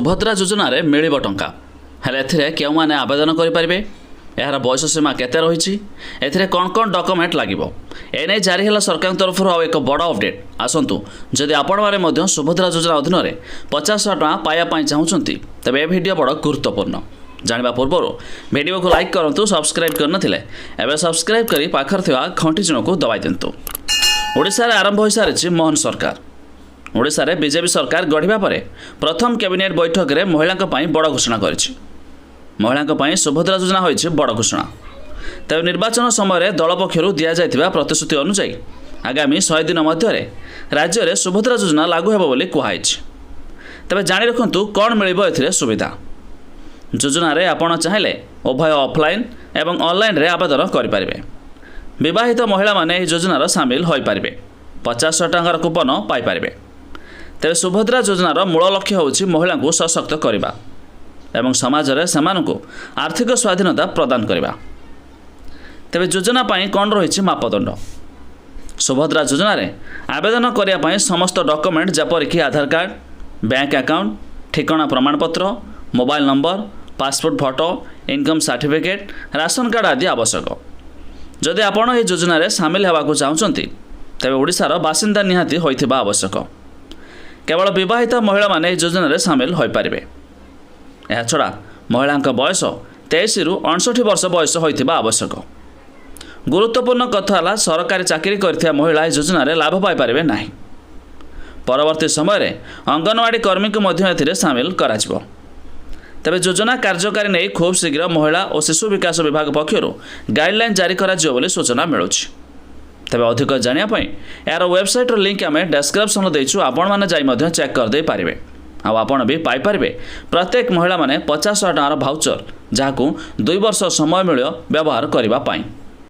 सुभद्रा योजना रे मिलिब टंका हेले एथिरे केउ माने आवेदन करि परिबे यार बयस सीमा केते रही एथिरे कौन कौन डॉक्यूमेंट लागिबो एने जारी है सरकार तरफ एक बड़ अपडेट आसतु जदि आपण माने सुभद्रा योजना अधीन में 50,000 टଙ୍କା पाइबा चाहूँगी तेज ए भिडियो बड़ गुरुत्वपूर्ण जानिबा पूर्व वीडियो को लाइक करूँ सब्सक्राइब करनथिले एबे सब्सक्राइब करी पाखर थिबा घंटी चिन्ह को दबाई दिंतु। ओडिशा रे आरंभ हो सारी मोहन सरकार ओडिशा रे बीजेपी सरकार गढ़िबा परे प्रथम कैबिनेट बैठक रे महिलांक पई बड़ घोषणा करिछि। महिलांक पई सुभद्रा योजना होइछि बड़ घोषणा। तेज निर्वाचन समय दल पक्षर दि जाइथिबा प्रतिश्रुति अनुसार आगामी 100 दिन मध्य राज्य में सुभद्रा योजना लागू हेबो बोली कुहाइछि। तेज जानि रखंतु कौन मिलिबो एथिरे सुविधा। योजना रे आपण चाहिले उभय ऑफलाइन एवं ऑनलाइन रे आवेदन करि परिबे। विवाहित महिला माने एही योजनार सामिल होई परिबे 50,000 टंकार कूपन पाई परिबे। तेज सुभद्रा योजनार मूल लक्ष्य होउछि महिला को सशक्त करबा एवं समाज रे सेमानकु आर्थिक स्वाधीनता प्रदान करबा। तेज योजना पाई कौन रही मापदंड। सुभद्रा योजना रे आवेदन करिया पाई समस्त डॉक्यूमेंट जेपरिक आधार कार्ड, बैंक अकाउंट, ठिकाना प्रमाणपत्र, mobile number, passport photo, income certificate, ration card आदि आवश्यक। जदि आपण ए योजना रे शामिल हेबाकु चाहुचंती तेबे ओडिशार बासिंदा निहाती होइथिबा आवश्यक। केवल विवाहित महिला माने योजना रे शामिल होई परिबे। एहा छड़ा महिलांक बयस 23 रु 59 वर्ष बयस होइथिबा आवश्यक। गुरुत्वपूर्ण कथा है सरकारी चाकरी करथिया महिला योजना रे लाभ पाई परिबे नाही। परवर्ती समय रे अंगनवाड़ी कर्मी को मध्य एथिरे शामिल कराजिबो। तेबे योजना कार्यकारी नहीं खूब शीघ्र महिला और शिशु विकास विभाग पक्षर गाइडलाइन जारी कराजिबो बोली सूचना मिलुछि। तेबे अधिक जानिया पई यार वेबसाइट रो लिंक आमे डिस्क्रिप्शन देइछु आपण माने जाई मध्य चेक कर दे पारिबे। आ आपण भी पाई पारिबे प्रत्येक महिला माने 50,000 टंकार भाउचर जाहाकू 2 वर्ष समय मिलियो व्यवहार करिबा पाई।